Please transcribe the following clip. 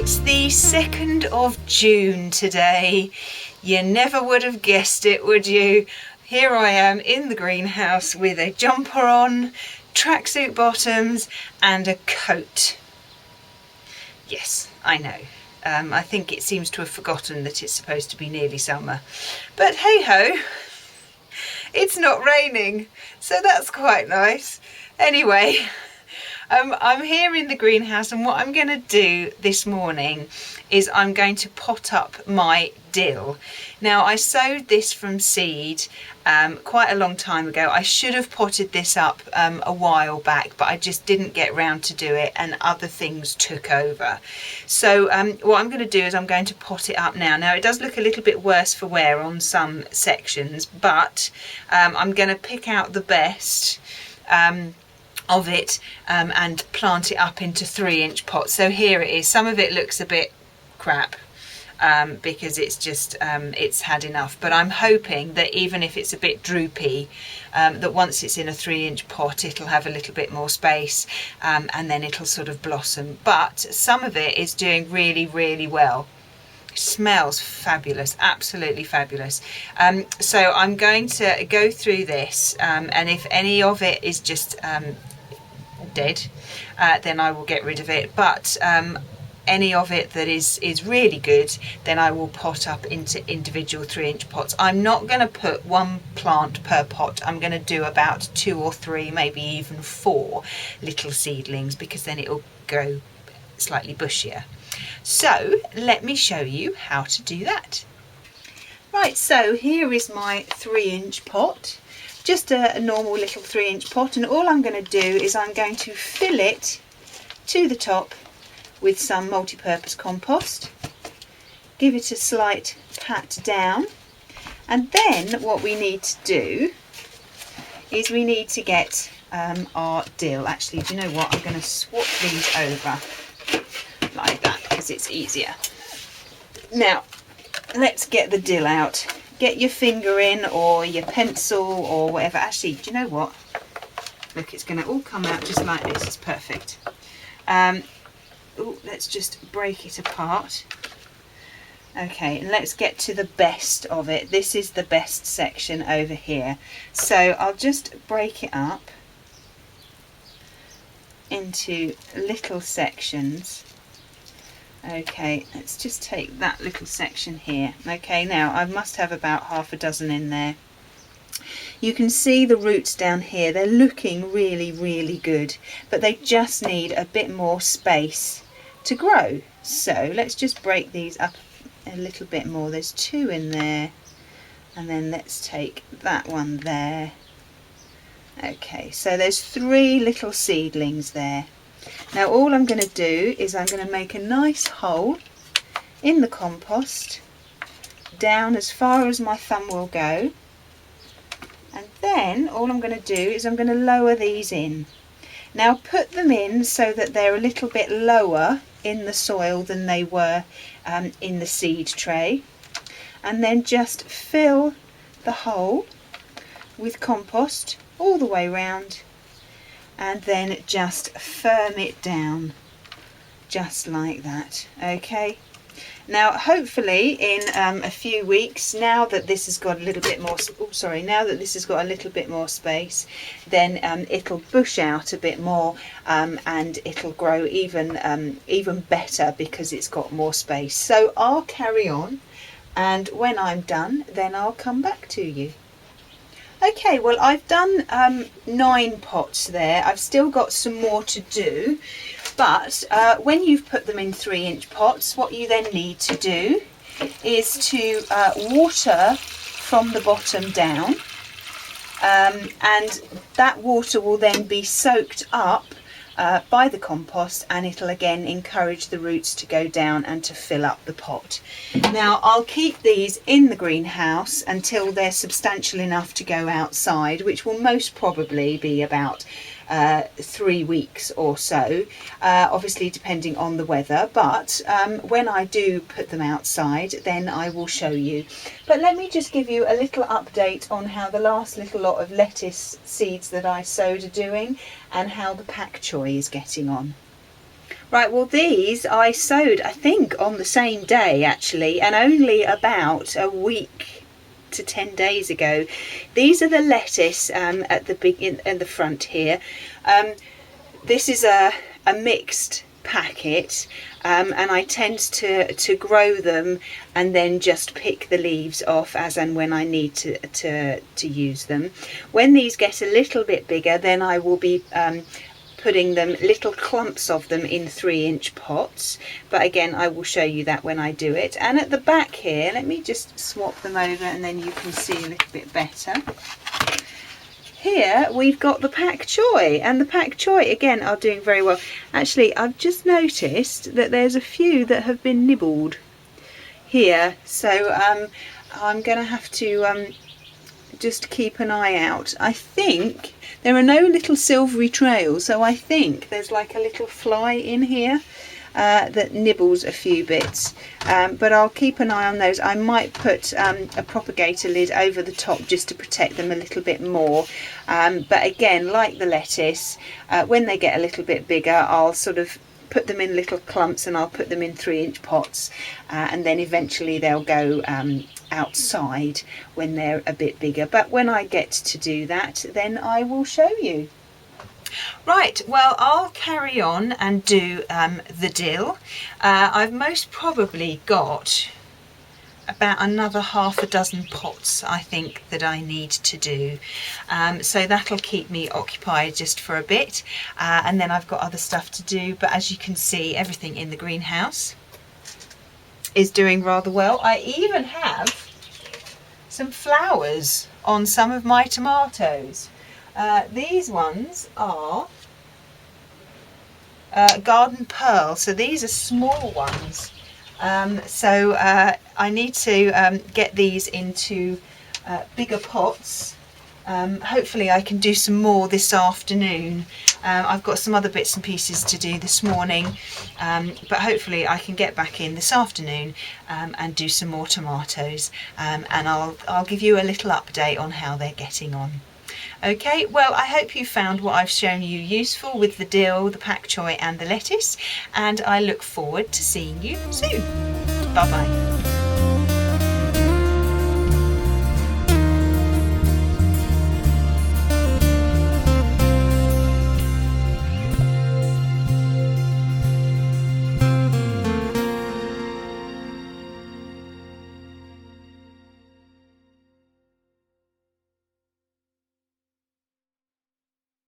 It's the 2nd of June today. You never would have guessed it, would you? Here I am in the greenhouse with a jumper on, tracksuit bottoms and a coat. Yes, I know. I think it seems to have forgotten that it's supposed to be nearly summer. But hey ho, it's not raining, so that's quite nice. Anyway, I'm here in the greenhouse, and what I'm going to do this morning is I'm going to pot up my dill. Now, I sowed this from seed quite a long time ago. I should have potted this up a while back, but I just didn't get round to do it and other things took over. So what I'm going to do is I'm going to pot it up now. Now, it does look a little bit worse for wear on some sections, but I'm going to pick out the best of it and plant it up into 3-inch pots. So here it is. Some of it looks a bit crap because it's just it's had enough, but I'm hoping that even if it's a bit droopy, that once it's in a 3-inch pot it'll have a little bit more space and then it'll sort of blossom. But some of it is doing really well. It smells fabulous, absolutely fabulous. So I'm going to go through this and if any of it is just dead, then I will get rid of it, but any of it that is really good, then I will pot up into individual 3-inch pots. I'm not going to put one plant per pot. I'm going to do about 2 or 3, maybe even 4 little seedlings, because then it will grow slightly bushier. So let me show you how to do that. Right, so here is my 3-inch pot. Just a normal little 3-inch pot, and all I'm going to do is I'm going to fill it to the top with some multi-purpose compost, give it a slight pat down, and then what we need to do is we need to get our dill. Actually, do you know what, I'm going to swap these over like that because it's easier. Now let's get the dill out. Get your finger in or your pencil or whatever. Actually, do you know what? Look, it's going to all come out just like this. It's perfect. Let's just break it apart. Okay, and let's get to the best of it. This is the best section over here. So I'll just break it up into little sections. Okay, let's just take that little section here. Okay, now I must have about half a dozen in there. You can see the roots down here. They're looking really good, but they just need a bit more space to grow. So let's just break these up a little bit more. There's 2 in there, and then let's take that one there. Okay, so there's 3 little seedlings there. Now all I'm going to do is I'm going to make a nice hole in the compost down as far as my thumb will go, and then all I'm going to do is I'm going to lower these in. Now put them in so that they're a little bit lower in the soil than they were in the seed tray, and then just fill the hole with compost all the way round, and then just firm it down just like that. Okay, now hopefully in a few weeks, now that this has got a little bit more space, then it'll bush out a bit more and it'll grow even better because it's got more space. So I'll carry on, and when I'm done then I'll come back to you. Okay, well I've done 9 pots there. I've still got some more to do, but when you've put them in 3-inch pots, what you then need to do is to water from the bottom down, and that water will then be soaked up by the compost, and it'll again encourage the roots to go down and to fill up the pot. Now I'll keep these in the greenhouse until they're substantial enough to go outside, which will most probably be about 3 weeks or so, obviously depending on the weather, but when I do put them outside then I will show you. But let me just give you a little update on how the last little lot of lettuce seeds that I sowed are doing and how the pak choi is getting on. Right, well these I sowed I think on the same day actually, and only about a week to 10 days ago. These are the lettuce at the big in the front here. This is a mixed packet, and I tend to grow them and then just pick the leaves off as and when I need to use them. When these get a little bit bigger, then I will be putting them, little clumps of them, in 3-inch pots, but again I will show you that when I do it. And at the back here, let me just swap them over and then you can see a little bit better. Here we've got the Pak Choi, and the Pak Choi again are doing very well. Actually, I've just noticed that there's a few that have been nibbled here, so I'm going to have to just keep an eye out. I think there are no little silvery trails, so I think there's like a little fly in here that nibbles a few bits, but I'll keep an eye on those. I might put a propagator lid over the top just to protect them a little bit more, but again, like the lettuce, when they get a little bit bigger, I'll sort of put them in little clumps and I'll put them in 3-inch pots, and then eventually they'll go outside when they're a bit bigger. But when I get to do that, then I will show you. Right, well I'll carry on and do the dill. I've most probably got about another half a dozen pots I think that I need to do, so that'll keep me occupied just for a bit, and then I've got other stuff to do. But as you can see, everything in the greenhouse is doing rather well. I even have some flowers on some of my tomatoes. These ones are garden pearl, so these are small ones. So I need to get these into bigger pots. Hopefully I can do some more this afternoon. I've got some other bits and pieces to do this morning, but hopefully I can get back in this afternoon and do some more tomatoes, and I'll give you a little update on how they're getting on. Okay, well I hope you found what I've shown you useful with the dill, the pak choi and the lettuce, and I look forward to seeing you soon. Bye bye.